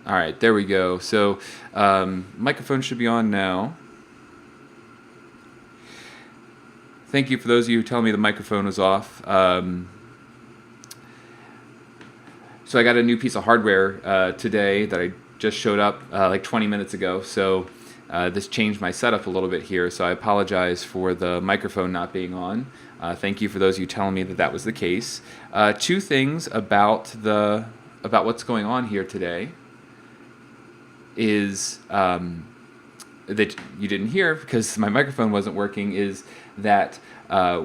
All right, there we go. So microphone should be on now. Thank you for those of you who tell me the microphone is off. So I got a new piece of hardware today that I just showed up like 20 minutes ago. So this changed my setup a little bit here. So I apologize for the microphone not being on. Thank you for those of you telling me that that was the case. Two things about what's going on here today is that you didn't hear because my microphone wasn't working. Is that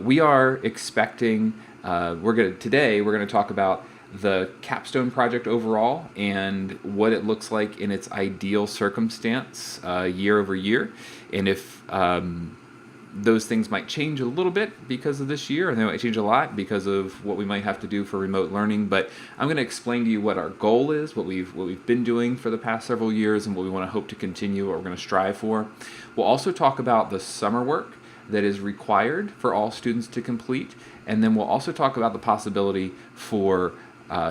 we are expecting? We're going to talk about the capstone project overall and what it looks like in its ideal circumstance year over year, and if those things might change a little bit because of this year, and they might change a lot because of what we might have to do for remote learning. But I'm going to explain to you what our goal is, what we've been doing for the past several years, and what we want to hope to continue, what we're going to strive for. We'll also talk about the summer work that is required for all students to complete, and then we'll also talk about the possibility for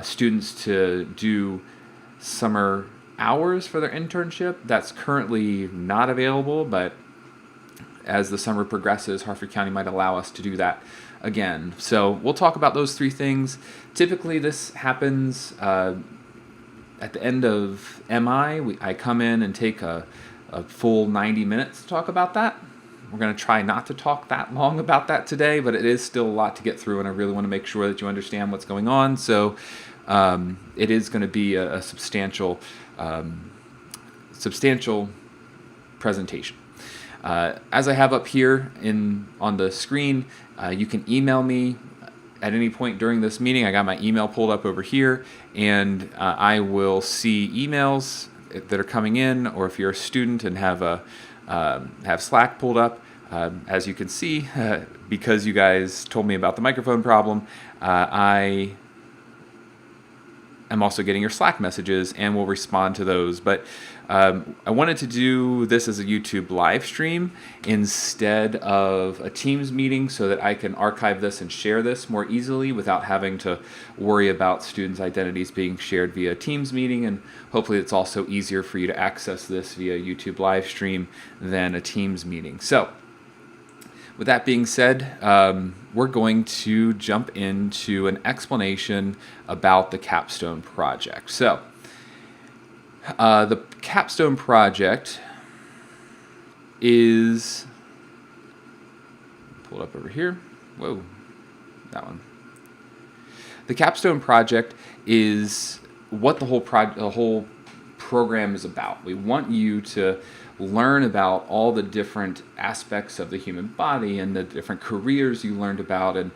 students to do summer hours for their internship. That's currently not available, but as the summer progresses, Harford County might allow us to do that again. So we'll talk about those three things. Typically this happens at the end of MI. I come in and take a full 90 minutes to talk about that. We're going to try not to talk that long about that today, but it is still a lot to get through, and I really want to make sure that you understand what's going on. So it is going to be a substantial presentation. As I have up here on the screen, you can email me at any point during this meeting. I got my email pulled up over here, and I will see emails that are coming in, or if you're a student and have Slack pulled up, as you can see, because you guys told me about the microphone problem, I am also getting your Slack messages and will respond to those. But I wanted to do this as a YouTube live stream instead of a Teams meeting so that I can archive this and share this more easily without having to worry about students' identities being shared via a Teams meeting. And hopefully it's also easier for you to access this via YouTube live stream than a Teams meeting. So with that being said, we're going to jump into an explanation about the capstone project. So the capstone project is pulled up over here. Whoa, that one. The capstone project is what the whole program is about. We want you to learn about all the different aspects of the human body and the different careers you learned about, and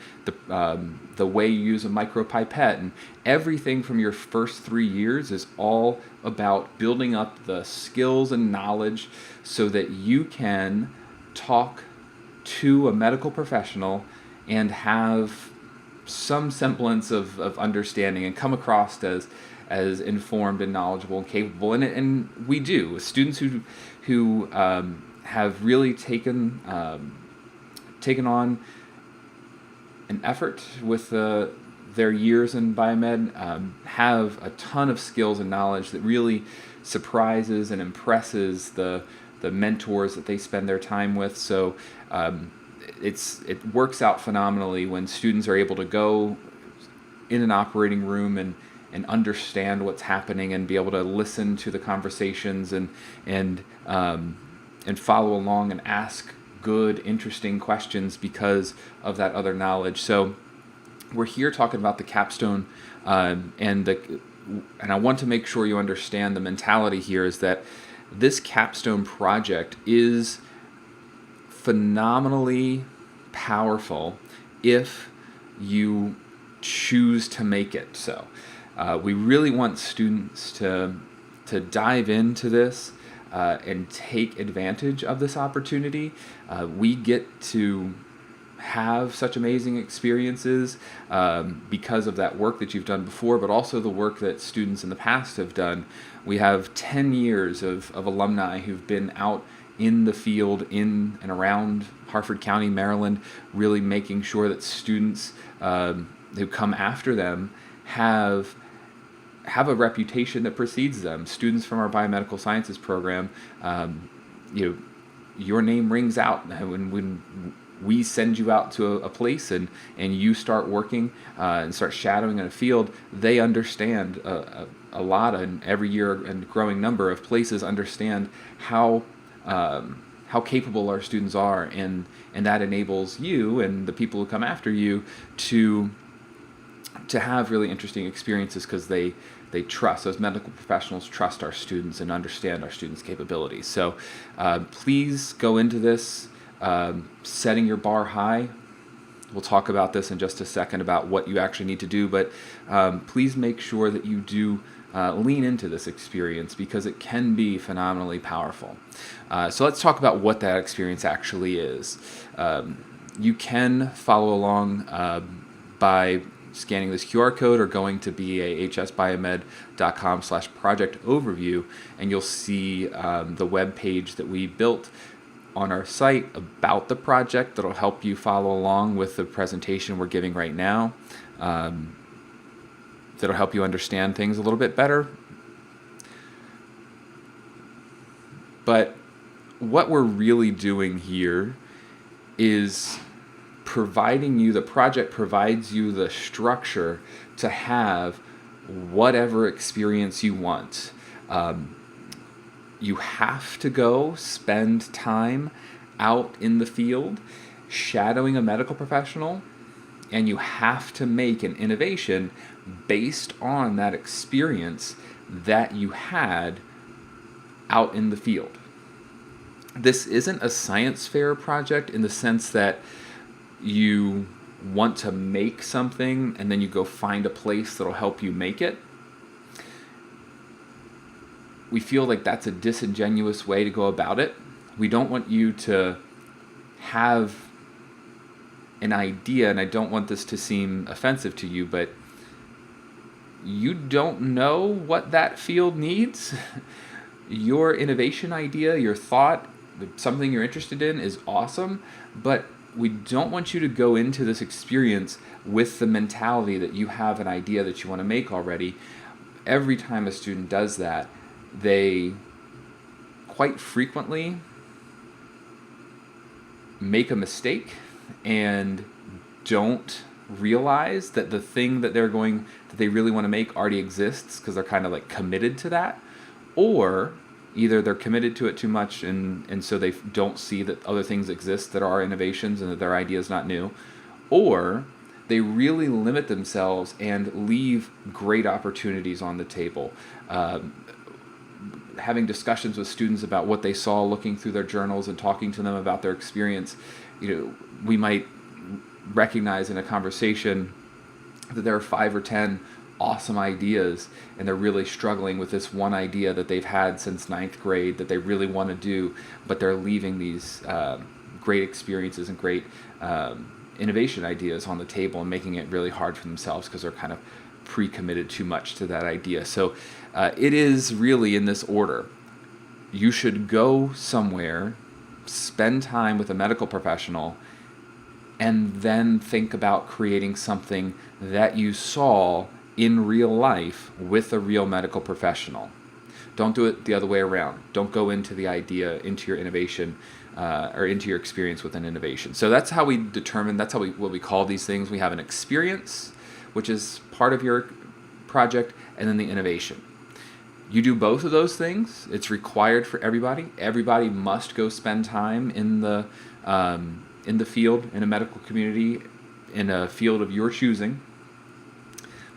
the way you use a micropipette, and everything from your first 3 years is all about building up the skills and knowledge so that you can talk to a medical professional and have some semblance of understanding and come across as informed and knowledgeable and capable. And we do. Students who have really taken on an effort with their years in biomed have a ton of skills and knowledge that really surprises and impresses the mentors that they spend their time with. So it works out phenomenally when students are able to go in an operating room and understand what's happening and be able to listen to the conversations and follow along and ask good, interesting questions because of that other knowledge. So we're here talking about the capstone, and I want to make sure you understand the mentality here is that this capstone project is phenomenally powerful if you choose to make it so. We really want students to dive into this and take advantage of this opportunity. We get to have such amazing experiences because of that work that you've done before, but also the work that students in the past have done. We have 10 years of alumni who've been out in the field in and around Harford County, Maryland, really making sure that students who come after them have have a reputation that precedes them. Students from our biomedical sciences program, your name rings out when we send you out to a place and you start working and start shadowing in a field. They understand a lot, and every year and growing number of places understand how capable our students are, and that enables you and the people who come after you to have really interesting experiences, because they trust, those medical professionals trust our students and understand our students' capabilities. So please go into this setting your bar high. We'll talk about this in just a second about what you actually need to do, but please make sure that you do lean into this experience, because it can be phenomenally powerful. So let's talk about what that experience actually is. You can follow along by scanning this QR code or going to bahsbiomed.com/project overview, and you'll see the web page that we built on our site about the project that'll help you follow along with the presentation we're giving right now. That'll help you understand things a little bit better. But what we're really doing here is the project provides you the structure to have whatever experience you want. You have to go spend time out in the field shadowing a medical professional, and you have to make an innovation based on that experience that you had out in the field. This isn't a science fair project in the sense that you want to make something and then you go find a place that'll help you make it. We feel like that's a disingenuous way to go about it. We don't want you to have an idea, and I don't want this to seem offensive to you, but you don't know what that field needs. Your innovation idea, your thought, something you're interested in is awesome, but we don't want you to go into this experience with the mentality that you have an idea that you want to make already. Every time a student does that, they quite frequently make a mistake and don't realize that the thing that they really want to make already exists, because they're kind of like committed to that, or either they're committed to it too much and so they don't see that other things exist that are innovations and that their idea is not new, or they really limit themselves and leave great opportunities on the table. Having discussions with students about what they saw, looking through their journals and talking to them about their experience, we might recognize in a conversation that there are 5 or 10 awesome ideas, and they're really struggling with this one idea that they've had since 9th grade that they really want to do, but they're leaving these great experiences and great innovation ideas on the table and making it really hard for themselves because they're kind of pre-committed too much to that idea. So it is really in this order. You should go somewhere, spend time with a medical professional, and then think about creating something that you saw in real life with a real medical professional. Don't do it the other way around. Don't go into the idea, into your innovation, or into your experience with an innovation. So that's how we determine, what we call these things. We have an experience, which is part of your project, and then the innovation. You do both of those things. It's required for everybody. Everybody must go spend time in the field, in a medical community, in a field of your choosing.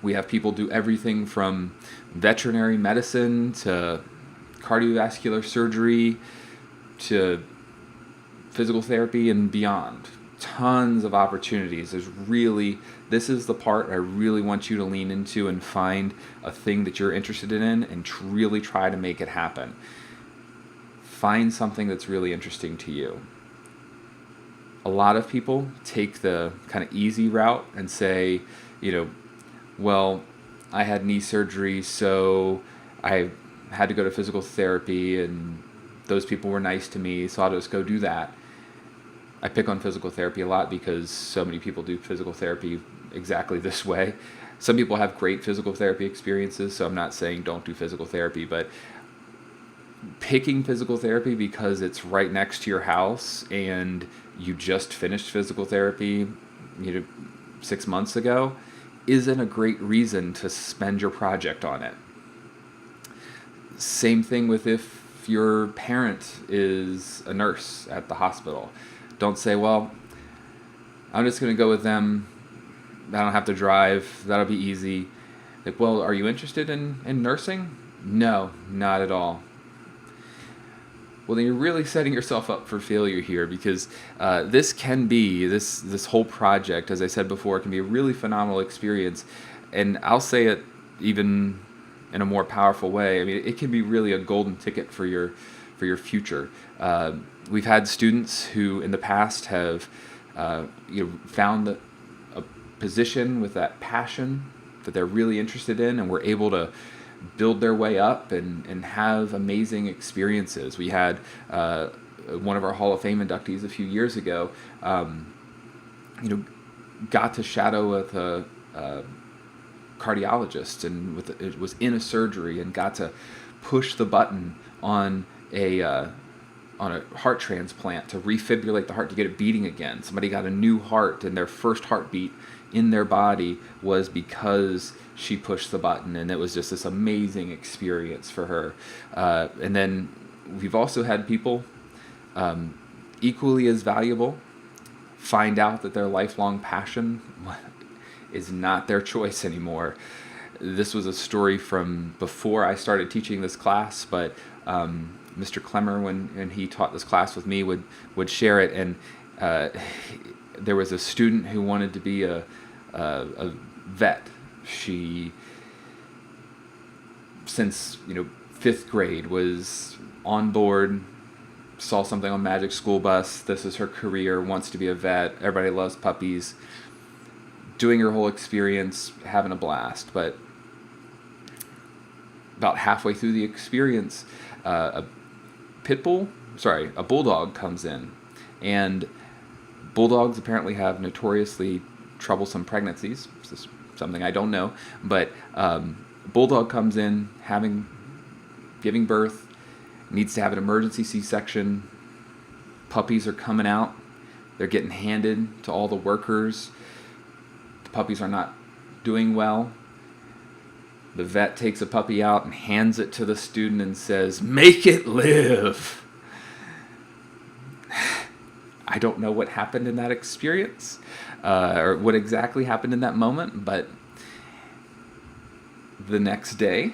We have people do everything from veterinary medicine to cardiovascular surgery to physical therapy and beyond. Tons of opportunities. This is the part I really want you to lean into and find a thing that you're interested in and really try to make it happen. Find something that's really interesting to you. A lot of people take the kind of easy route and say, well, I had knee surgery, so I had to go to physical therapy, and those people were nice to me, so I'll just go do that. I pick on physical therapy a lot because so many people do physical therapy exactly this way. Some people have great physical therapy experiences, so I'm not saying don't do physical therapy, but picking physical therapy because it's right next to your house and you just finished physical therapy 6 months ago isn't a great reason to spend your project on it. Same thing with if your parent is a nurse at the hospital. Don't say, well, I'm just going to go with them. I don't have to drive. That'll be easy. Like, well, are you interested in nursing? No, not at all. Well, then you're really setting yourself up for failure here, because this whole project, as I said before, can be a really phenomenal experience. And I'll say it even in a more powerful way. I mean, it can be really a golden ticket for your future. We've had students who in the past have found a position with that passion that they're really interested in, and were able to build their way up and have amazing experiences. We had one of our Hall of Fame inductees a few years ago, got to shadow with a cardiologist, and it was in a surgery, and got to push the button on a heart transplant to refibrillate the heart to get it beating again. Somebody got a new heart, and their first heartbeat in their body was because she pushed the button, and it was just this amazing experience for her. And then we've also had people equally as valuable find out that their lifelong passion is not their choice anymore. This was a story from before I started teaching this class, but Mr. Clemmer, when he taught this class with me, would share it. And there was a student who wanted to be a vet. She, since 5th grade, was on board, saw something on Magic School Bus. This is her career, wants to be a vet. Everybody loves puppies. Doing her whole experience, having a blast. But about halfway through the experience, a bulldog comes in. And bulldogs apparently have notoriously troublesome pregnancies. This is something I don't know. But bulldog comes in, giving birth, needs to have an emergency C-section. Puppies are coming out. They're getting handed to all the workers. The puppies are not doing well. The vet takes a puppy out and hands it to the student and says, "Make it live." I don't know what happened in that experience, or what exactly happened in that moment, but the next day,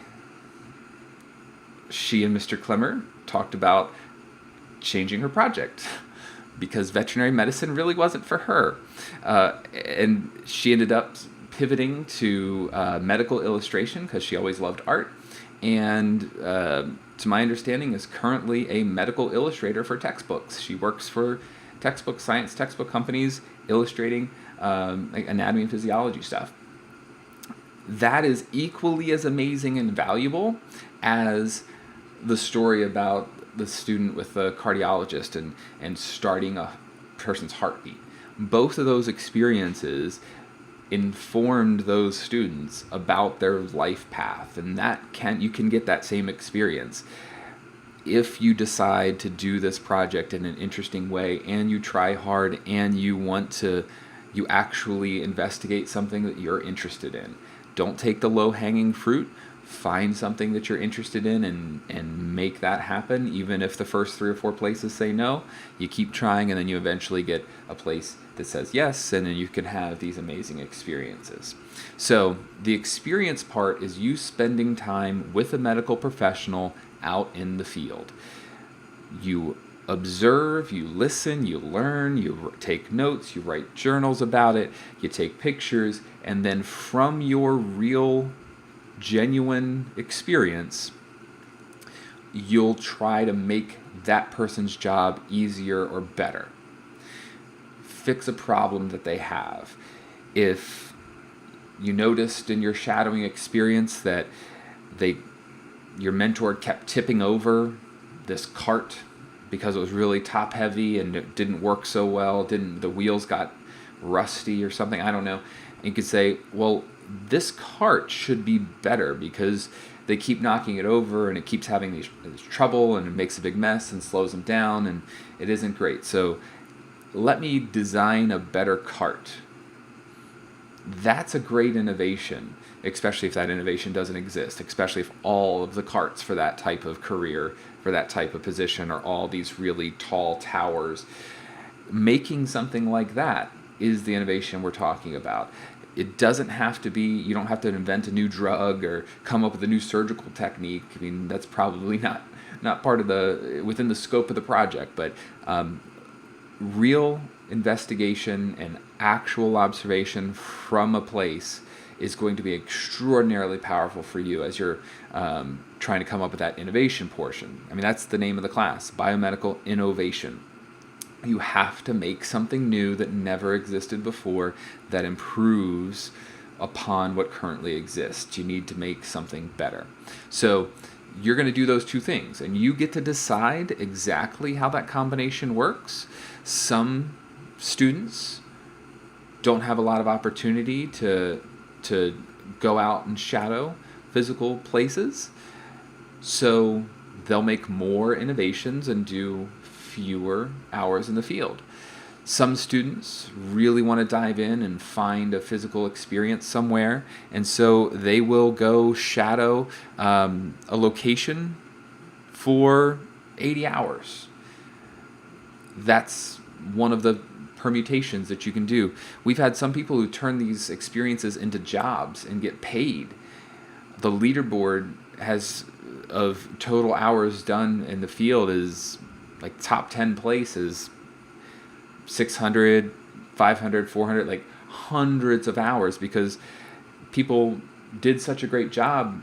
she and Mr. Clemmer talked about changing her project because veterinary medicine really wasn't for her. And she ended up pivoting to medical illustration because she always loved art, and to my understanding is currently a medical illustrator for textbooks. She works for science textbook companies illustrating like anatomy and physiology stuff. That is equally as amazing and valuable as the story about the student with the cardiologist and starting a person's heartbeat. Both of those experiences informed those students about their life path, and you can get that same experience if you decide to do this project in an interesting way, and you try hard, and you actually investigate something that you're interested in. Don't take the low-hanging fruit. Find something that you're interested in and make that happen. Even if the first 3 or 4 places say no, you keep trying, and then you eventually get a place that says yes, and then you can have these amazing experiences. So the experience part is you spending time with a medical professional out in the field. You observe, you listen, you learn, you take notes, you write journals about it, you take pictures, and then from your real, genuine experience, you'll try to make that person's job easier or better. Fix a problem that they have. If you noticed in your shadowing experience that your mentor kept tipping over this cart because it was really top heavy and it didn't work so well, the wheels got rusty or something, I don't know. And you could say, well, this cart should be better because they keep knocking it over and it keeps having this trouble and it makes a big mess and slows them down and it isn't great. So let me design a better cart. That's a great innovation, especially if that innovation doesn't exist, especially if all of the carts for that type of career, for that type of position, are all these really tall towers. Making something like that is the innovation we're talking about. It doesn't have to be, you don't have to invent a new drug or come up with a new surgical technique. I mean, that's probably not part of within the scope of the project, but real investigation and actual observation from a place is going to be extraordinarily powerful for you as you're trying to come up with that innovation portion. I mean, that's the name of the class, biomedical innovation. You have to make something new that never existed before that improves upon what currently exists. You need to make something better. So you're going to do those two things, and you get to decide exactly how that combination works. Some students don't have a lot of opportunity to go out and shadow physical places, so they'll make more innovations and do fewer hours in the field. Some students really want to dive in and find a physical experience somewhere, and so they will go shadow a location for 80 hours. That's one of the permutations that you can do. We've had some people who turn these experiences into jobs and get paid. The leaderboard of total hours done in the field is like top 10 places, 600, 500, 400, like hundreds of hours, because people did such a great job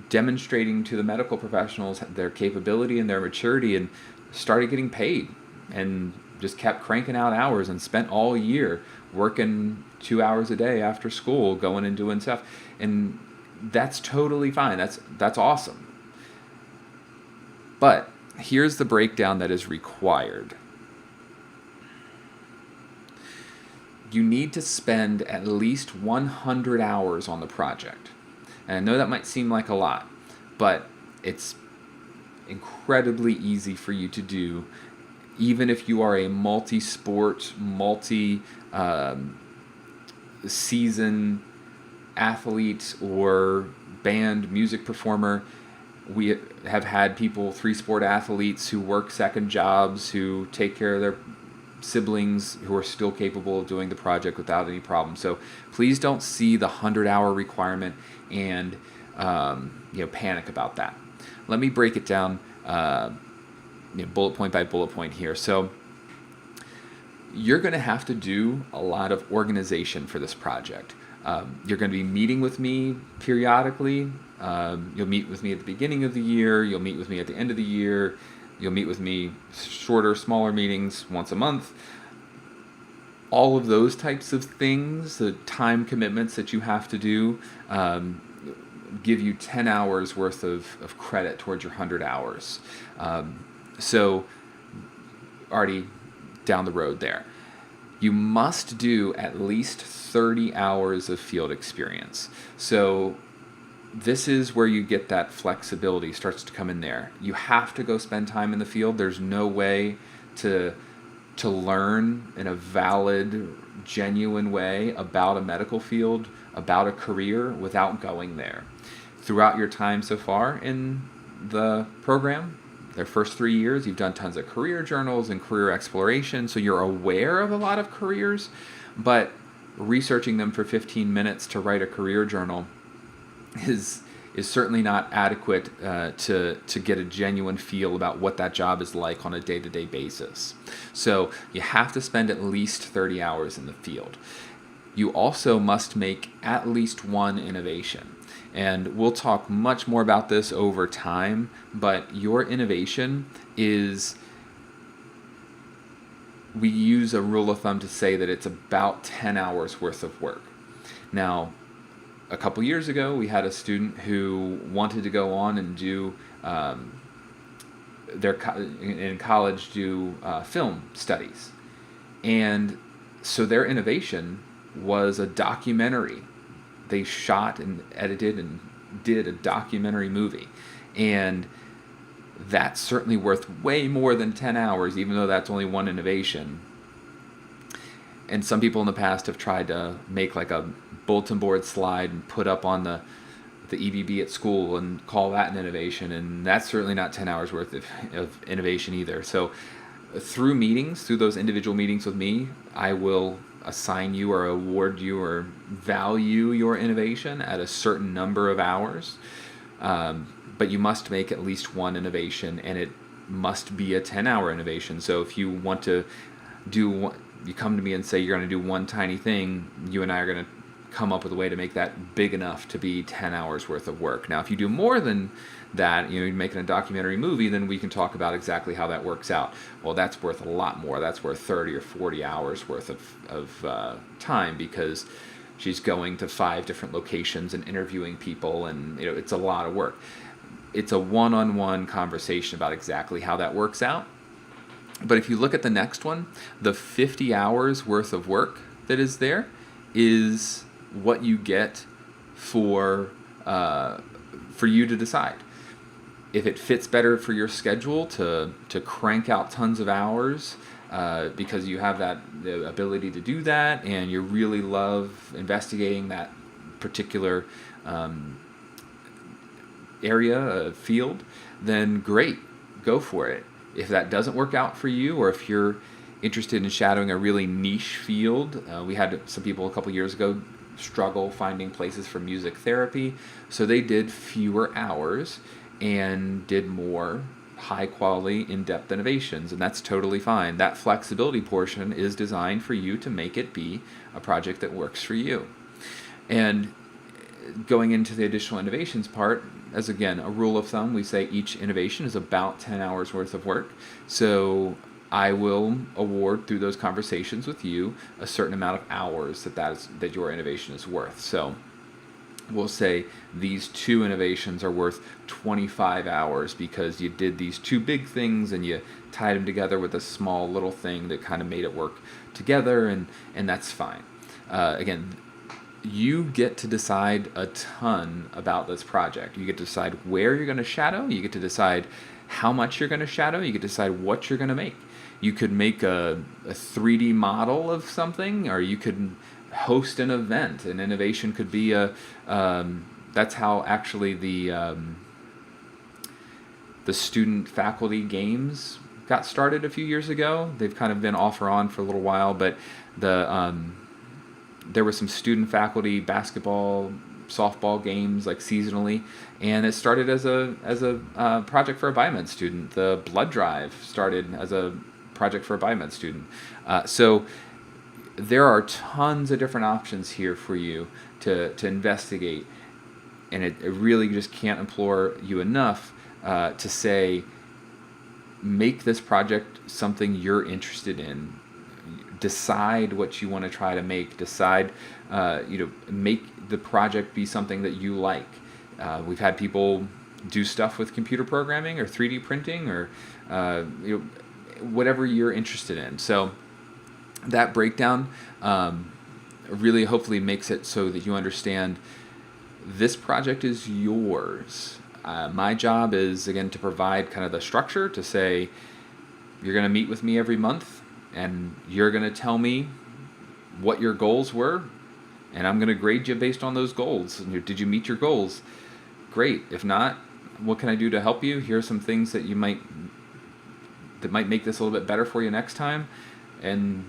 demonstrating to the medical professionals their capability and their maturity and started getting paid and just kept cranking out hours and spent all year working 2 hours a day after school, going and doing stuff. And that's totally fine. That's awesome. But here's the breakdown that is required. You need to spend at least 100 hours on the project. And I know that might seem like a lot, but it's incredibly easy for you to do, even if you are a multi-sport, multi-season athlete or band music performer. We have had people, 3-sport athletes who work second jobs, who take care of their siblings, who are still capable of doing the project without any problem. So please don't see the 100-hour requirement and panic about that. Let me break it down bullet point by bullet point here. So you're going to have to do a lot of organization for this project. You're going to be meeting with me periodically. You'll meet with me at the beginning of the year. You'll meet with me at the end of the year. You'll meet with me shorter, smaller meetings once a month. All of those types of things, the time commitments that you have to do, give you 10 hours worth of credit towards your 100 hours. So already down the road there. You must do at least 30 hours of field experience. So this is where you get that flexibility starts to come in there. You have to go spend time in the field. There's no way to learn in a valid, genuine way about a medical field, about a career, without going there. Throughout your time so far in the program, their first 3 years, you've done tons of career journals and career exploration, so you're aware of a lot of careers, but researching them for 15 minutes to write a career journal is certainly not adequate to get a genuine feel about what that job is like on a day-to-day basis. So you have to spend at least 30 hours in the field. You also must make at least one innovation. And we'll talk much more about this over time, but your innovation is, we use a rule of thumb to say that it's about 10 hours worth of work. Now, a couple years ago, we had a student who wanted to go on and do in college do film studies, and so their innovation was a documentary they shot and edited and did a documentary movie. And that's certainly worth way more than 10 hours, even though that's only one innovation. And some people in the past have tried to make like a bulletin board slide and put up on the EVB at school and call that an innovation, and that's certainly not 10 hours worth of innovation either. So through those individual meetings with me, I will assign you or award you or value your innovation at a certain number of hours. But you must make at least one innovation, and it must be a 10-hour innovation. So if you want to you come to me and say you're going to do one tiny thing, you and I are going to come up with a way to make that big enough to be 10 hours worth of work. Now, if you do more than that, you're making a documentary movie, then we can talk about exactly how that works out. Well, that's worth a lot more. That's worth 30 or 40 hours worth of time, because she's going to 5 different locations and interviewing people, and it's a lot of work. It's a one-on-one conversation about exactly how that works out. But if you look at the next one, the 50 hours worth of work that is there is what you get for you to decide. If it fits better for your schedule to crank out tons of hours because you have the ability to do that, and you really love investigating that particular area, field, then great, go for it. If that doesn't work out for you, or if you're interested in shadowing a really niche field, we had some people a couple years ago struggle finding places for music therapy, so they did fewer hours and did more high quality, in-depth innovations, and that's totally fine. That flexibility portion is designed for you to make it be a project that works for you. And going into the additional innovations part, as again, a rule of thumb, we say each innovation is about 10 hours worth of work. So I will award through those conversations with you a certain amount of hours that your innovation is worth. So we'll say these 2 innovations are worth 25 hours because you did these 2 big things and you tied them together with a small little thing that kind of made it work together, and that's fine. Again, you get to decide a ton about this project. You get to decide where you're going to shadow. You get to decide how much you're going to shadow. You get to decide what you're going to make. You could make a 3D model of something, or you could host an event. An innovation could be that's how actually the student faculty games got started a few years ago. They've kind of been off or on for a little while, but there were some student faculty basketball, softball games like seasonally, and it started as a project for a biomed student. The blood drive started as a project for a biomed student. So there are tons of different options here for you to investigate, and it really just can't implore you enough to say, make this project something you're interested in. Decide what you want to try to make. Decide, make the project be something that you like. We've had people do stuff with computer programming or 3D printing or whatever you're interested in. So that breakdown really hopefully makes it so that you understand this project is yours. My job is, again, to provide kind of the structure to say, you're going to meet with me every month, and you're going to tell me what your goals were, and I'm going to grade you based on those goals. Did you meet your goals? Great. If not, what can I do to help you? Here are some things that might make this a little bit better for you next time, and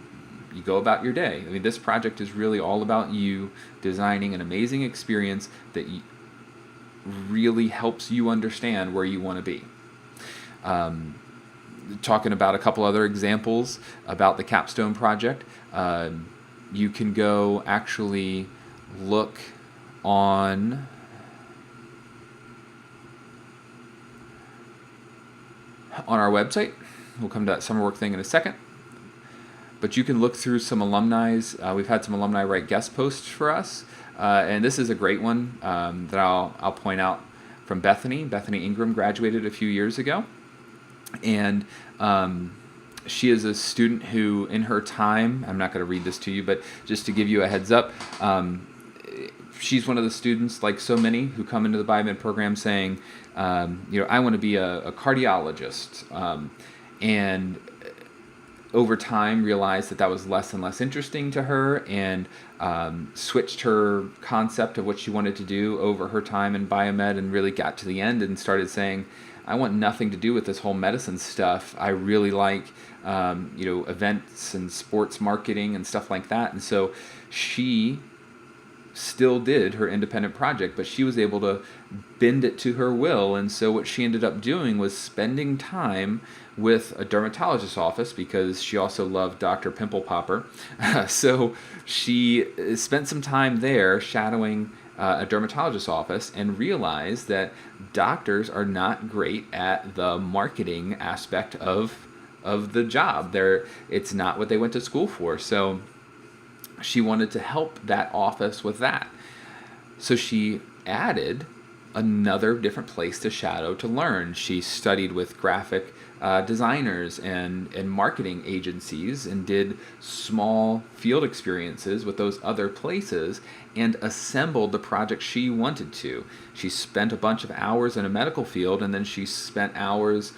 you go about your day. I mean, this project is really all about you designing an amazing experience that really helps you understand where you want to be. Talking about a couple other examples about the capstone project, you can go actually look on our website. We'll come to that summer work thing in a second. But you can look through some alumni's. We've had some alumni write guest posts for us, and this is a great one that I'll point out from Bethany. Bethany Ingram graduated a few years ago. And she is a student who, in her time, I'm not going to read this to you, but just to give you a heads up, she's one of the students, like so many, who come into the biomed program saying, I want to be a cardiologist, and over time realized that was less and less interesting to her, and switched her concept of what she wanted to do over her time in biomed, and really got to the end and started saying, I want nothing to do with this whole medicine stuff. I really like events and sports marketing and stuff like that. And so she still did her independent project, but she was able to bend it to her will. And so what she ended up doing was spending time with a dermatologist's office, because she also loved Dr. Pimple Popper. So she spent some time there shadowing a dermatologist's office, and realized that doctors are not great at the marketing aspect of the job. It's not what they went to school for. So she wanted to help that office with that. So she added another different place to shadow to learn. She studied with graphic designers and marketing agencies, and did small field experiences with those other places, and assembled the project she wanted to. She spent a bunch of hours in a medical field, and then she spent hours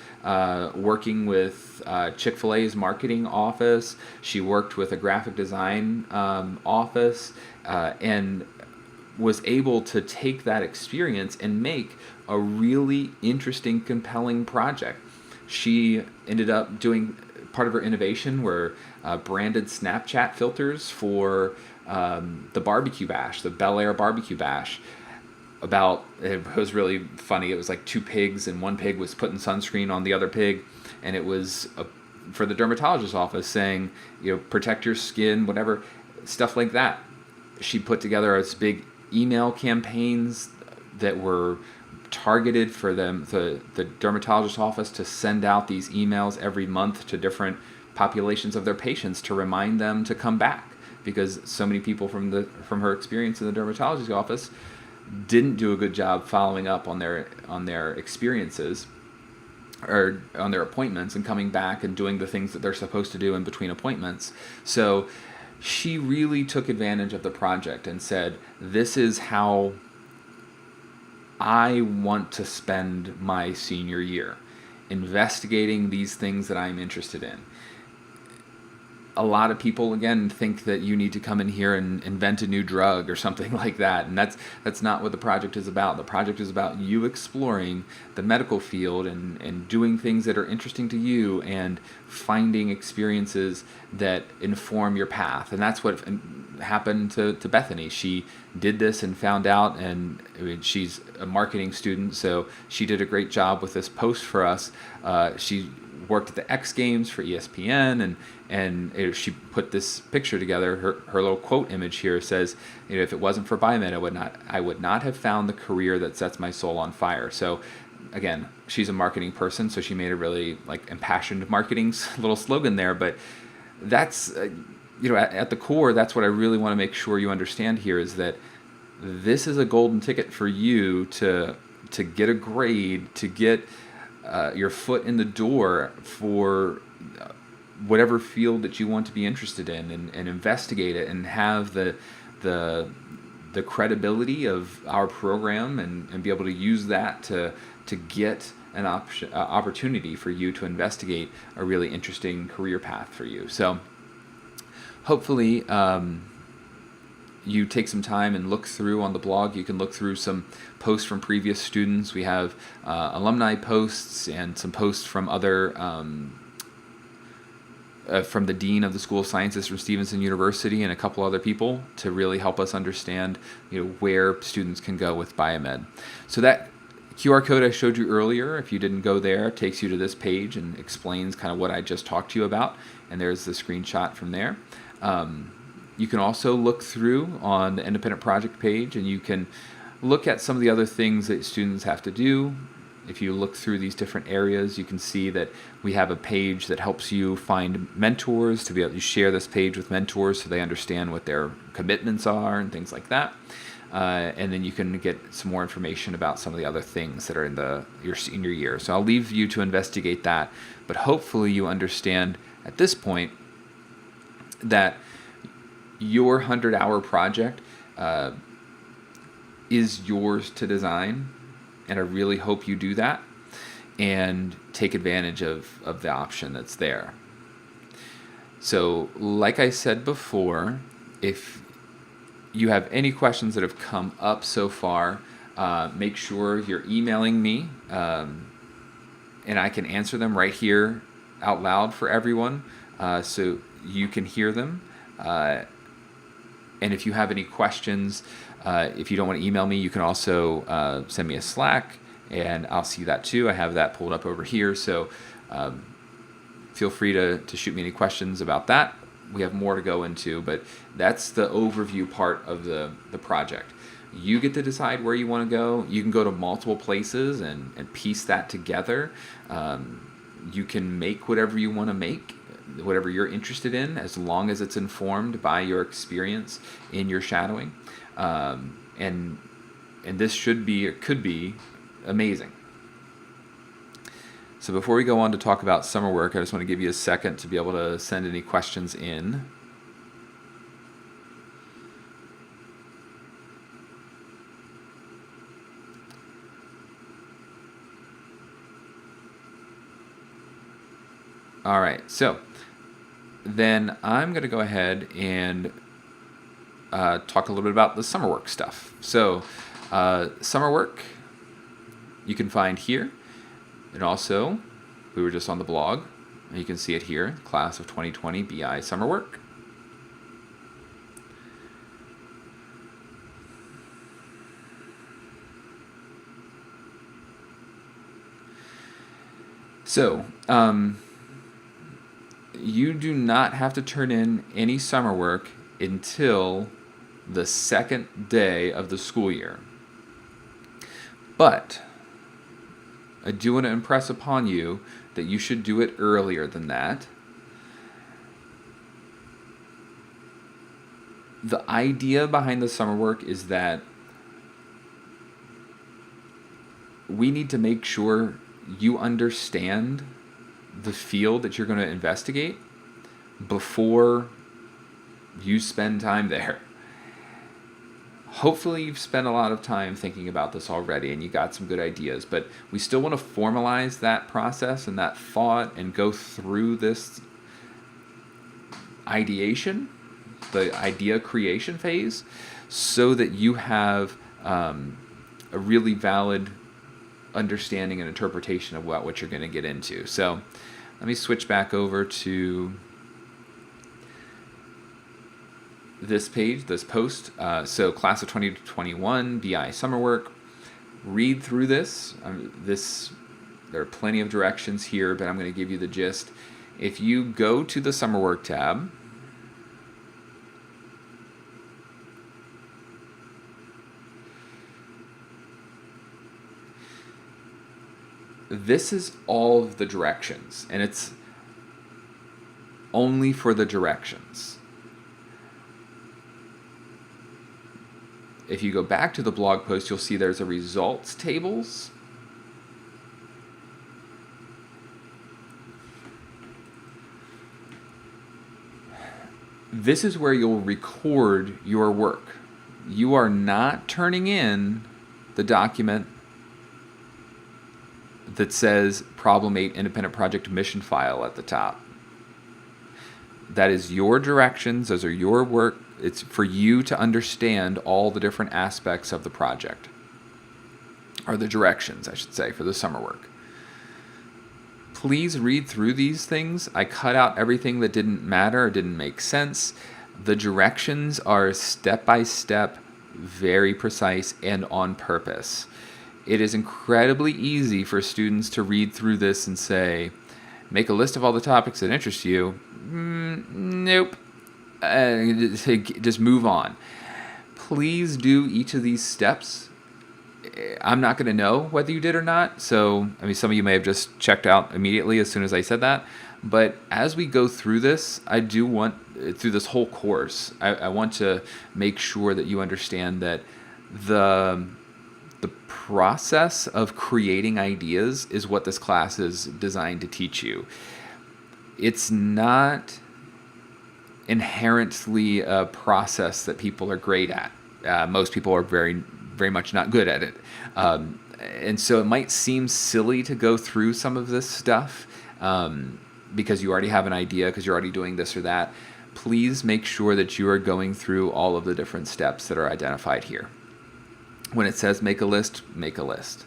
working with Chick-fil-A's marketing office. She worked with a graphic design office, and was able to take that experience and make a really interesting, compelling project. She ended up doing part of her innovation were branded Snapchat filters for the barbecue bash, the Bel Air barbecue bash. It was really funny. It was like two pigs, and one pig was putting sunscreen on the other pig, and it was for the dermatologist's office saying, protect your skin, whatever, stuff like that. She put together this big email campaigns that were targeted for the dermatologist's office to send out these emails every month to different populations of their patients to remind them to come back, because so many people from her experience in the dermatologist's office didn't do a good job following up on their experiences or on their appointments, and coming back and doing the things that they're supposed to do in between appointments. So she really took advantage of the project and said, this is how I want to spend my senior year, investigating these things that I'm interested in. A lot of people, again, think that you need to come in here and invent a new drug or something like that, and that's not what the project is about. The project is about you exploring the medical field and doing things that are interesting to you, and finding experiences that inform your path. And that's what happened to Bethany. She did this and found out, and she's a marketing student, so she did a great job with this post for us. She worked at the X Games for ESPN, and she put this picture together. Her little quote image here says, if it wasn't for biomed, I would not have found the career that sets my soul on fire. So again, she's a marketing person, so she made a really impassioned marketing little slogan there. But that's at the core, that's what I really want to make sure you understand here, is that this is a golden ticket for you to get a grade, to get your foot in the door for whatever field that you want to be interested in, and investigate it, and have the credibility of our program, and be able to use that to get an opportunity for you to investigate a really interesting career path for you. So hopefully you take some time and look through on the blog. You can look through some posts from previous students. We have alumni posts and some posts from other from the Dean of the School of Sciences from Stevenson University, and a couple other people, to really help us understand where students can go with biomed. So that QR code I showed you earlier, if you didn't go there, takes you to this page and explains kind of what I just talked to you about, and there's the screenshot from there. You can also look through on the independent project page, and you can look at some of the other things that students have to do. If you look through these different areas, you can see that we have a page that helps you find mentors, to be able to share this page with mentors so they understand what their commitments are and things like that. And then you can get some more information about some of the other things that are in your senior year. So I'll leave you to investigate that, but hopefully you understand at this point that your 100-hour project is yours to design, and I really hope you do that and take advantage of the option that's there. So, like I said before, if you have any questions that have come up so far, make sure you're emailing me, and I can answer them right here out loud for everyone, so you can hear them. And if you have any questions, if you don't want to email me, you can also send me a Slack, and I'll see that too. I have that pulled up over here, so feel free to shoot me any questions about that. We have more to go into, but that's the overview part of the project. You get to decide where you want to go. You can go to multiple places and piece that together. You can make whatever you want to make, whatever you're interested in, as long as it's informed by your experience in your shadowing. And this should be, or could be, amazing. So before we go on to talk about summer work, I just want to give you a second to be able to send any questions in. All right, so then I'm going to go ahead and talk a little bit about the summer work stuff. So summer work you can find here. And also, we were just on the blog. You can see it here, Class of 2020 BI Summer Work. So, you do not have to turn in any summer work until the second day of the school year. But I do want to impress upon you that you should do it earlier than that. The idea behind the summer work is that we need to make sure you understand the field that you're going to investigate before you spend time there. Hopefully you've spent a lot of time thinking about this already and you got some good ideas, but we still want to formalize that process and that thought and go through this ideation, the idea creation phase, so that you have a really valid understanding and interpretation of what you're going to get into. So let me switch back over to this page, this post. So Class of 2021 BI Summer Work. Read through this. There are plenty of directions here, but I'm going to give you the gist. If you go to the Summer Work tab, this is all of the directions, and it's only for the directions. If you go back to the blog post, you'll see there's a results tables. This is where you'll record your work. You are not turning in the document that says Problem 8 Independent Project Mission File at the top. That is your directions. Those are your work. It's for you to understand all the different aspects of the project, or the directions, I should say, for the summer work. Please read through these things. I cut out everything that didn't matter or didn't make sense. The directions are step by step, very precise, and on purpose. It is incredibly easy for students to read through this and say, make a list of all the topics that interest you. Nope. Just move on. Please do each of these steps. I'm not going to know whether you did or not. So, some of you may have just checked out immediately as soon as I said that. But as we go through this, I do want, through this whole course, I want to make sure that you understand that the process of creating ideas is what this class is designed to teach you. It's not inherently a process that people are great at. Most people are very very much not good at it. And so it might seem silly to go through some of this stuff because you already have an idea, because you're already doing this or that. Please make sure that you are going through all of the different steps that are identified here. When it says make a list, make a list.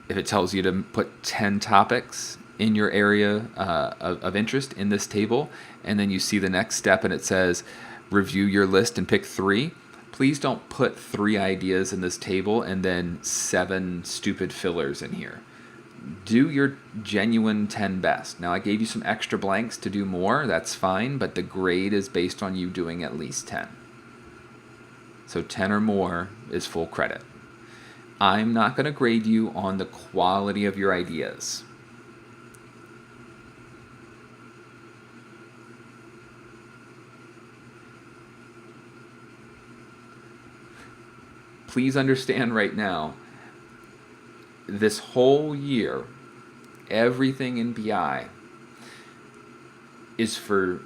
If it tells you to put 10 topics in your area of interest in this table, and then you see the next step and it says review your list and pick 3, please don't put 3 ideas in this table and then 7 stupid fillers in here. Do your genuine 10 best. Now, I gave you some extra blanks to do more. That's fine, but the grade is based on you doing at least 10. So 10 or more is full credit. I'm not going to grade you on the quality of your ideas. Please understand right now, this whole year, everything in BI is for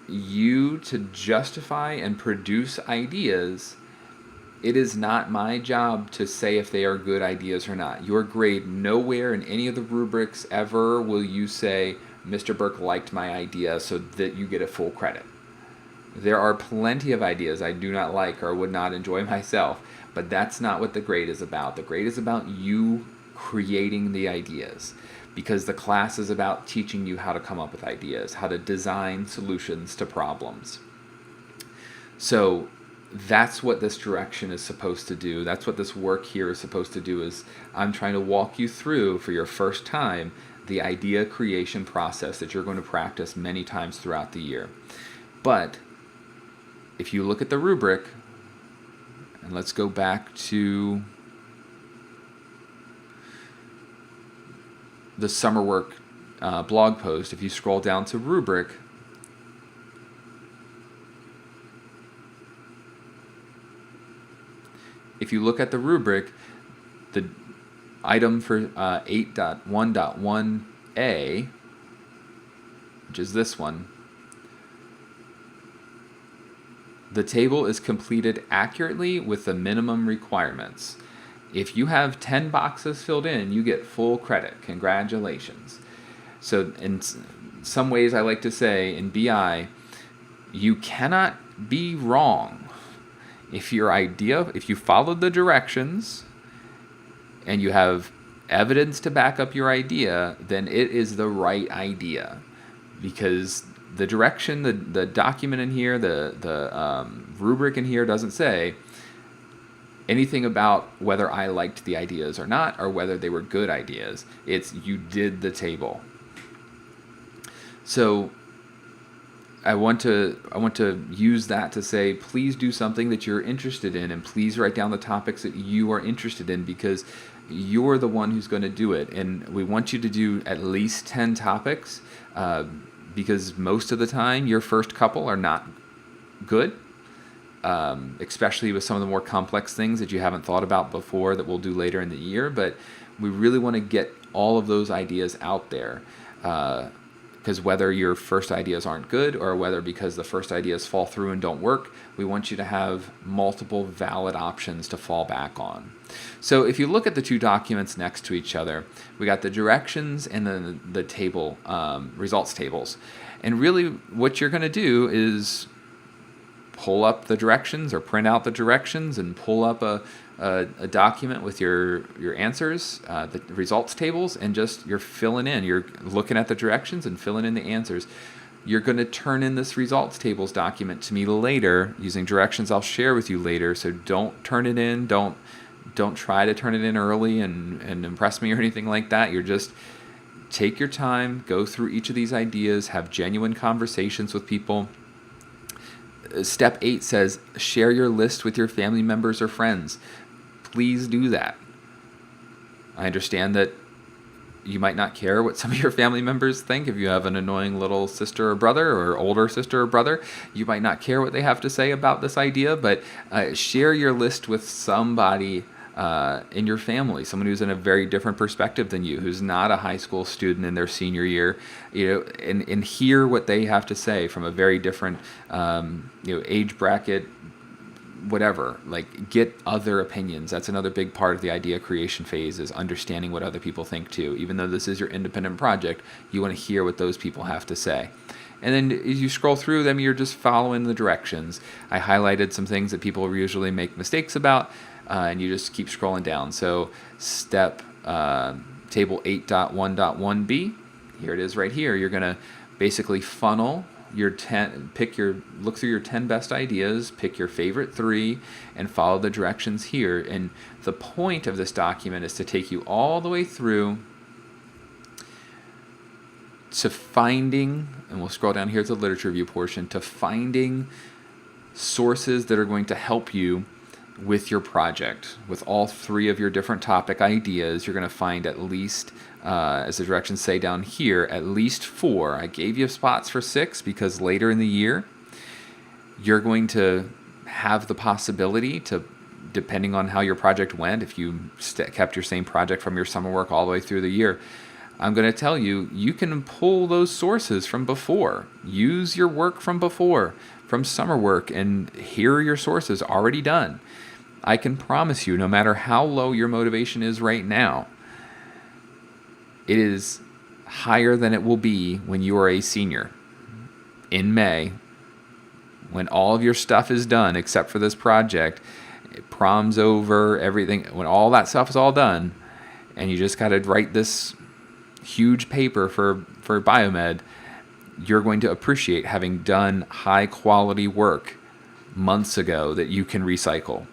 you to justify and produce ideas. It is not my job to say if they are good ideas or not. Your grade, nowhere in any of the rubrics ever will you say, Mr. Burke liked my idea, so that you get a full credit. There are plenty of ideas I do not like or would not enjoy myself, but that's not what the grade is about. The grade is about you creating the ideas, because the class is about teaching you how to come up with ideas, how to design solutions to problems. So that's what this direction is supposed to do. That's what this work here is supposed to do. Is I'm trying to walk you through, for your first time, the idea creation process that you're going to practice many times throughout the year. But if you look at the rubric, and let's go back to the summer work blog post. If you scroll down to rubric, if you look at the rubric, the item for 8.1.1a, which is this one, the table is completed accurately with the minimum requirements. If you have 10 boxes filled in, you get full credit. Congratulations. So in some ways, I like to say in BI, you cannot be wrong. If you followed the directions and you have evidence to back up your idea, then it is the right idea. Because the direction, the document in here, the rubric in here doesn't say anything about whether I liked the ideas or not, or whether they were good ideas. It's you did the table. So I want to use that to say, please do something that you're interested in, and please write down the topics that you are interested in, because you're the one who's going to do it. And we want you to do at least 10 topics, because most of the time your first couple are not good. Especially with some of the more complex things that you haven't thought about before that we'll do later in the year. But we really want to get all of those ideas out there, because whether your first ideas aren't good or whether because the first ideas fall through and don't work, we want you to have multiple valid options to fall back on. So if you look at the two documents next to each other, we got the directions and then the table, results tables. And really what you're going to do is pull up the directions or print out the directions and pull up a document with your answers, the results tables, and just you're filling in. You're looking at the directions and filling in the answers. You're going to turn in this results tables document to me later using directions I'll share with you later. So don't turn it in. Don't try to turn it in early and impress me or anything like that. You're just take your time, go through each of these ideas, have genuine conversations with people. Step 8 says, share your list with your family members or friends. Please do that. I understand that you might not care what some of your family members think. If you have an annoying little sister or brother or older sister or brother, you might not care what they have to say about this idea, but share your list with somebody in your family, someone who's in a very different perspective than you, who's not a high school student in their senior year, and hear what they have to say from a very different, age bracket, whatever, like get other opinions. That's another big part of the idea creation phase, is understanding what other people think too. Even though this is your independent project, you want to hear what those people have to say. And then as you scroll through them, you're just following the directions. I highlighted some things that people usually make mistakes about, and you just keep scrolling down. So step table 8.1.1b, here it is right here. You're going to basically funnel your 10, look through your 10 best ideas, pick your favorite 3, and follow the directions here. And the point of this document is to take you all the way through to finding, and we'll scroll down here to the literature review portion, to finding sources that are going to help you with your project. With all 3 of your different topic ideas, you're going to find at least, as the directions say down here, at least 4. I gave you spots for 6 because later in the year, you're going to have the possibility to, depending on how your project went, if you kept your same project from your summer work all the way through the year, I'm going to tell you, you can pull those sources from before. Use your work from before, from summer work, and here are your sources already done. I can promise you, no matter how low your motivation is right now, it is higher than it will be when you are a senior in May, when all of your stuff is done except for this project, prom's over, everything, when all that stuff is all done, and you just got to write this huge paper for biomed, you're going to appreciate having done high quality work months ago that you can recycle.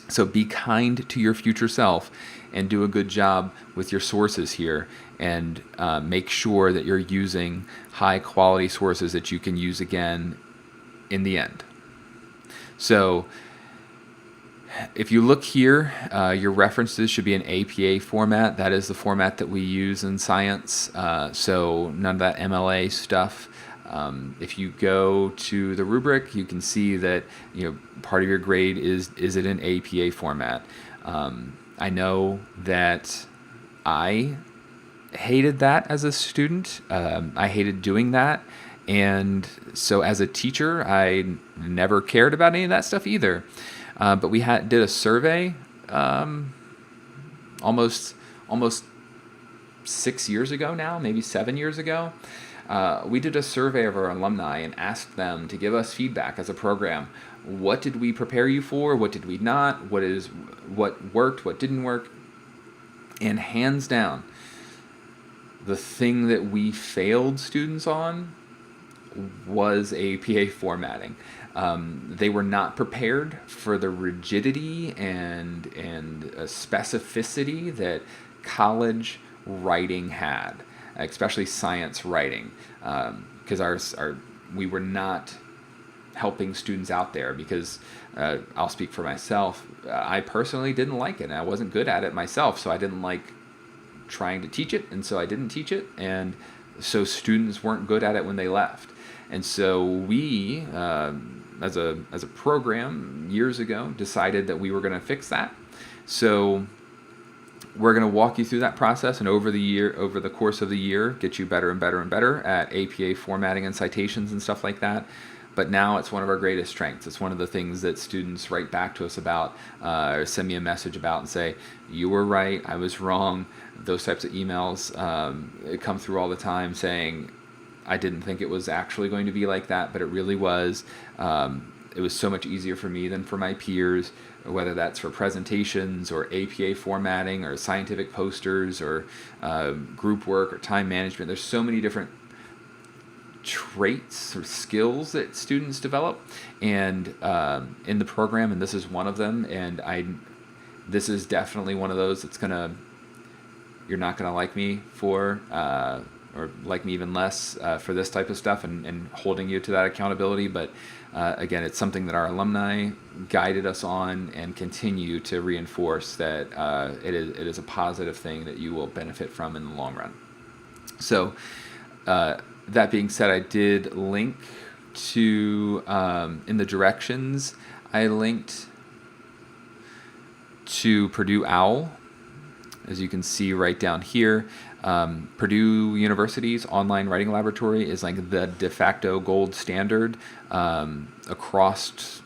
So be kind to your future self and do a good job with your sources here, and make sure that you're using high quality sources that you can use again in the end. So if you look here, your references should be in APA format. That is the format that we use in science. So none of that MLA stuff. If you go to the rubric, you can see that part of your grade is it in APA format. I know that I hated that as a student. I hated doing that. And so as a teacher, I never cared about any of that stuff either. But we did a survey almost 6 years ago now, maybe 7 years ago. We did a survey of our alumni and asked them to give us feedback as a program. What did we prepare you for? What did we not? What worked? What didn't work? And hands down, the thing that we failed students on was APA formatting. They were not prepared for the rigidity and specificity that college writing had, especially science writing, because we were not helping students out there. Because I'll speak for myself, I personally didn't like it, and I wasn't good at it myself, so I didn't like trying to teach it, and so I didn't teach it, and so students weren't good at it when they left. And so we, as a program years ago, decided that we were going to fix that. So we're going to walk you through that process, and over the course of the year, get you better and better and better at APA formatting and citations and stuff like that. But now it's one of our greatest strengths. It's one of the things that students write back to us about, or send me a message about and say, you were right, I was wrong. Those types of emails come through all the time saying, I didn't think it was actually going to be like that, but it really was. It was so much easier for me than for my peers, whether that's for presentations or APA formatting or scientific posters or group work or time management. There's so many different traits or skills that students develop and in the program, and this is one of them. And this is definitely one of those that's you're not gonna like me for, or like me even less for this type of stuff, and holding you to that accountability. But again, it's something that our alumni guided us on and continue to reinforce that it is a positive thing that you will benefit from in the long run. So that being said, I did link to, in the directions, I linked to Purdue OWL, as you can see right down here. Purdue University's online writing laboratory is like the de facto gold standard across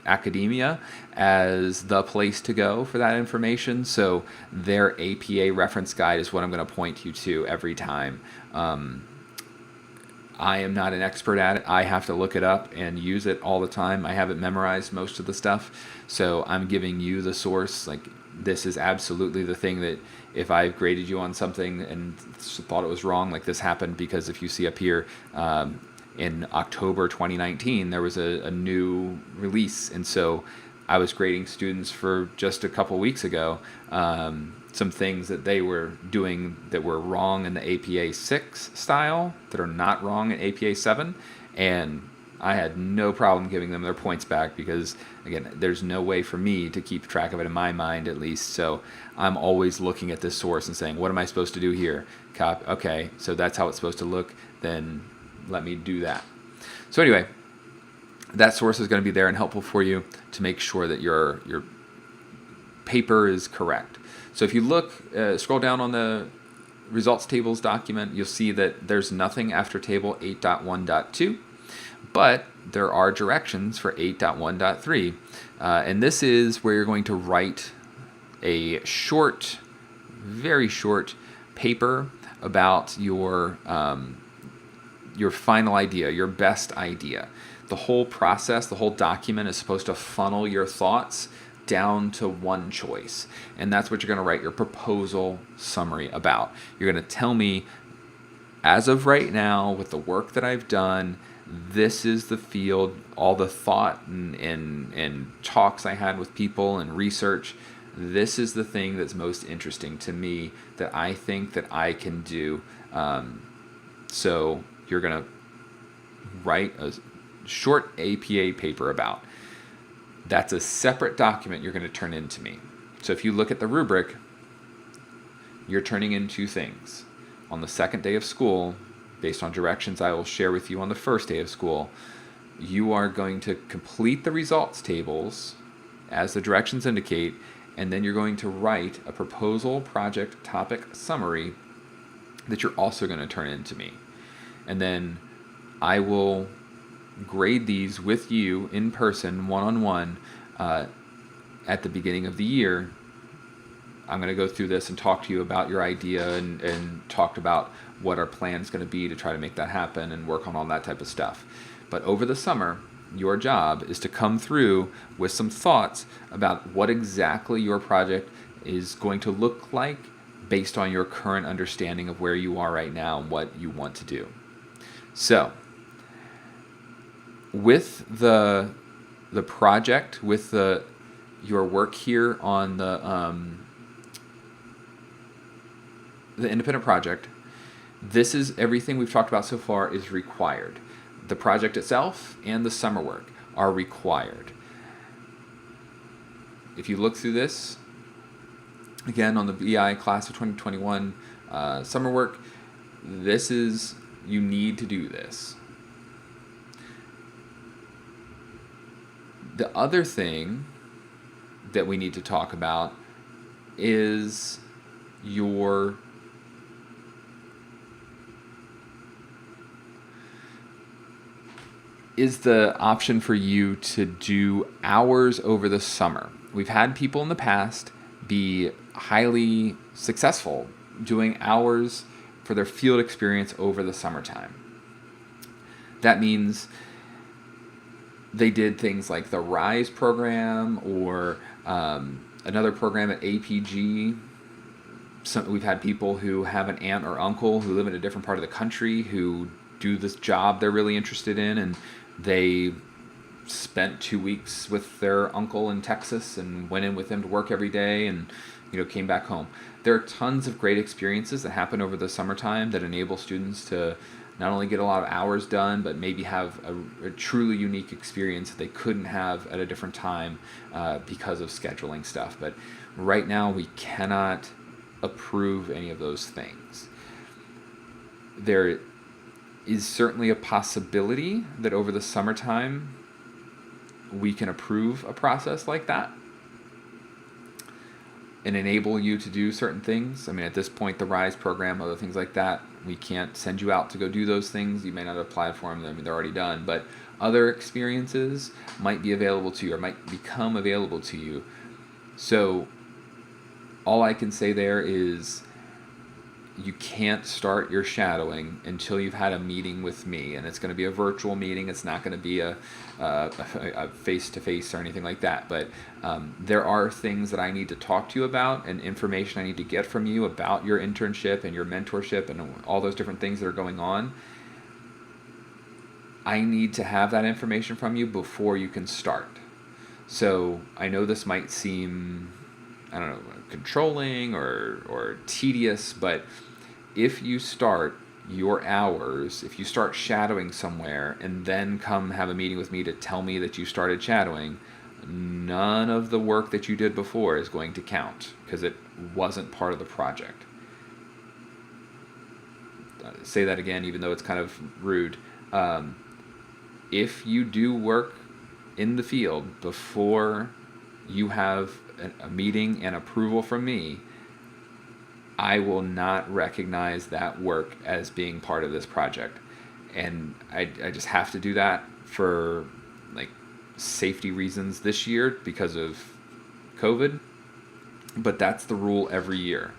academia as the place to go for that information. So their APA reference guide is what I'm going to point you to every time. I am not an expert at it. I have to look it up and use it all the time. I haven't memorized most of the stuff, so I'm giving you the source. Like, this is absolutely the thing that if I've graded you on something and thought it was wrong, like this happened because if you see up here, in October 2019, there was a new release, and so I was grading students for just a couple weeks ago some things that they were doing that were wrong in the APA 6 style that are not wrong in APA 7, and I had no problem giving them their points back because, again, there's no way for me to keep track of it in my mind, at least. So I'm always looking at this source and saying, what am I supposed to do here? Okay, so that's how it's supposed to look, then let me do that. So anyway, that source is going to be there and helpful for you to make sure that your paper is correct. So if you look, scroll down on the results tables document, you'll see that there's nothing after table 8.1.2, but there are directions for 8.1.3. And this is where you're going to write a short, very short paper about your final idea, your best idea. The whole process, the whole document is supposed to funnel your thoughts down to one choice. And that's what you're going to write your proposal summary about. You're going to tell me, as of right now, with the work that I've done, this is the field, all the thought and talks I had with people and research. This is the thing that's most interesting to me that I think that I can do. So you're going to write a short APA paper about. That's a separate document you're going to turn in to me. So if you look at the rubric, you're turning in two things. On the second day of school, based on directions I will share with you on the first day of school, you are going to complete the results tables as the directions indicate, and then you're going to write a proposal project topic summary that you're also going to turn in to me. And then I will grade these with you in person, one-on-one, at the beginning of the year. I'm going to go through this and talk to you about your idea and talk about what our plan is going to be to try to make that happen and work on all that type of stuff. But over the summer, your job is to come through with some thoughts about what exactly your project is going to look like based on your current understanding of where you are right now and what you want to do. So, with the project, with your work here on the independent project, this is everything we've talked about so far is required. The project itself and the summer work are required. If you look through this, again, on the BI class of 2021 summer work, you need to do this. The other thing that we need to talk about is the option for you to do hours over the summer. We've had people in the past be highly successful doing hours for their field experience over the summertime. That means they did things like the RISE program or another program at APG. We've had people who have an aunt or uncle who live in a different part of the country who do this job they're really interested in, and they spent 2 weeks with their uncle in Texas and went in with him to work every day and came back home. There are tons of great experiences that happen over the summertime that enable students to not only get a lot of hours done, but maybe have a truly unique experience that they couldn't have at a different time because of scheduling stuff. But right now, we cannot approve any of those things. There is certainly a possibility that over the summertime, we can approve a process like that and enable you to do certain things. I mean, at this point, the RISE program, other things like that, we can't send you out to go do those things. You may not have applied for them. I mean, they're already done. But other experiences might be available to you or might become available to you. So all I can say there is you can't start your shadowing until you've had a meeting with me, and it's going to be a virtual meeting. It's not going to be a face-to-face or anything like that, but there are things that I need to talk to you about and information I need to get from you about your internship and your mentorship and all those different things that are going on. I need to have that information from you before you can start. So I know this might seem, I don't know, controlling or tedious, but if you start your hours, if you start shadowing somewhere and then come have a meeting with me to tell me that you started shadowing, none of the work that you did before is going to count because it wasn't part of the project. Say that again, even though it's kind of rude. If you do work in the field before you have a meeting and approval from me, I will not recognize that work as being part of this project. And I just have to do that for like safety reasons this year because of COVID. But that's the rule every year.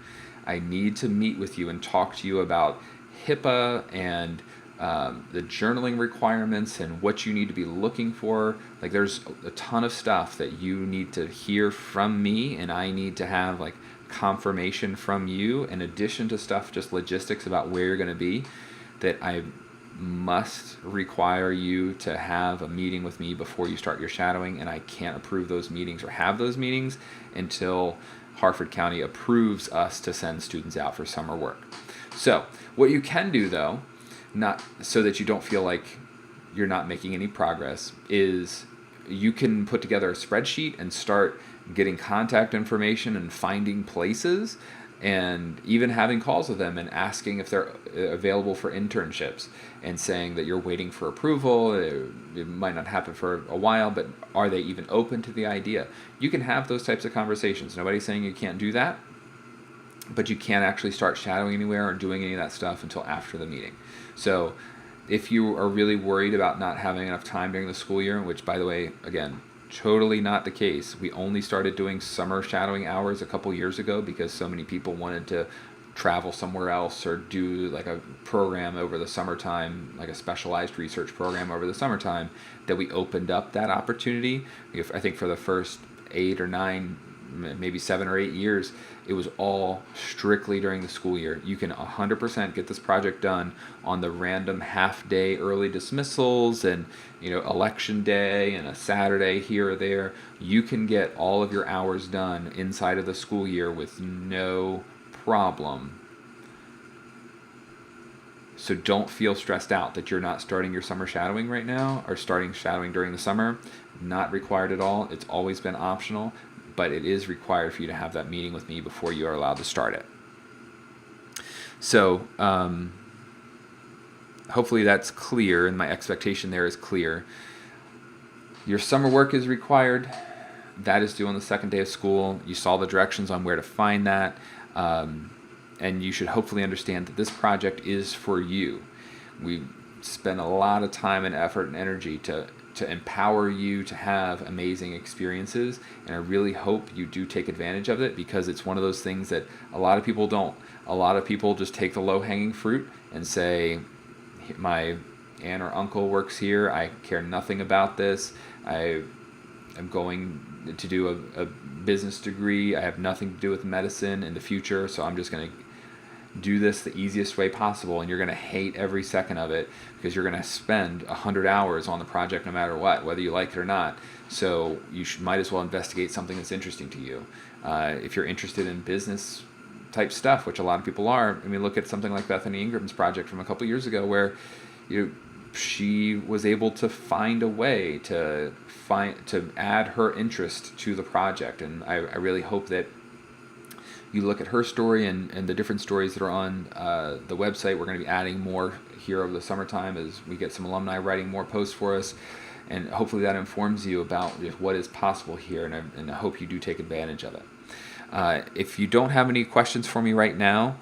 I need to meet with you and talk to you about HIPAA and the journaling requirements and what you need to be looking for. Like there's a ton of stuff that you need to hear from me, and I need to have like confirmation from you in addition to stuff, just logistics about where you're going to be, that I must require you to have a meeting with me before you start your shadowing, and I can't approve those meetings or have those meetings until Harford County approves us to send students out for summer work. So what you can do though, not so that you don't feel like you're not making any progress, is you can put together a spreadsheet and start getting contact information and finding places and even having calls with them and asking if they're available for internships and saying that you're waiting for approval. It might not happen for a while, but are they even open to the idea? You can have those types of conversations. Nobody's saying you can't do that, but you can't actually start shadowing anywhere or doing any of that stuff until after the meeting. So if you are really worried about not having enough time during the school year, which by the way, again, totally not the case. We only started doing summer shadowing hours a couple years ago because so many people wanted to travel somewhere else or do like a program over the summertime, like a specialized research program over the summertime, that we opened up that opportunity. I think for the first 8 or 9, maybe 7 or 8 years, it was all strictly during the school year. You can 100% get this project done on the random half-day early dismissals and election day and a Saturday here or there. You can get all of your hours done inside of the school year with no problem. So don't feel stressed out that you're not starting your summer shadowing right now or starting shadowing during the summer. Not required at all. It's always been optional, but it is required for you to have that meeting with me before you are allowed to start it. So hopefully that's clear, and my expectation there is clear. Your summer work is required. That is due on the second day of school. You saw the directions on where to find that, and you should hopefully understand that this project is for you. We spend a lot of time and effort and energy to empower you to have amazing experiences, and I really hope you do take advantage of it, because it's one of those things that a lot of people don't. A lot of people just take the low-hanging fruit and say, my aunt or uncle works here, I care nothing about this, I am going to do a business degree, I have nothing to do with medicine in the future, so I'm just going to do this the easiest way possible, and you're going to hate every second of it because you're going to spend 100 hours on the project no matter what, whether you like it or not. So you might as well investigate something that's interesting to you. If you're interested in business type stuff, which a lot of people are, I mean, look at something like Bethany Ingram's project from a couple years ago, where she was able to find a way to add her interest to the project, and I really hope that you look at her story and the different stories that are on the website. We're going to be adding more here over the summertime as we get some alumni writing more posts for us, and hopefully that informs you about what is possible here, and I hope you do take advantage of it. If you don't have any questions for me right now,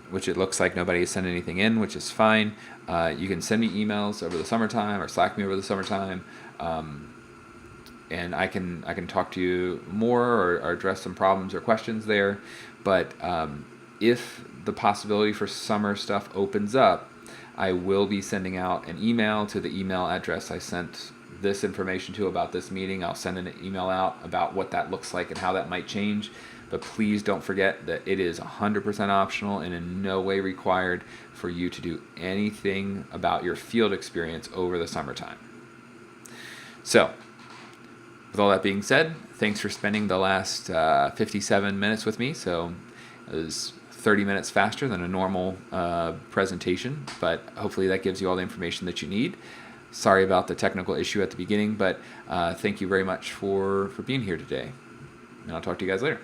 which it looks like nobody has sent anything in, which is fine. You can send me emails over the summertime or Slack me over the summertime, and I can talk to you more or address some problems or questions there. But if the possibility for summer stuff opens up, I will be sending out an email to the email address I sent this information to about this meeting. I'll send an email out about what that looks like and how that might change. But please don't forget that it is 100% optional and in no way required for you to do anything about your field experience over the summertime. So, with all that being said, thanks for spending the last 57 minutes with me. So, it was 30 minutes faster than a normal presentation, but hopefully that gives you all the information that you need. Sorry about the technical issue at the beginning, but thank you very much for being here today. And I'll talk to you guys later.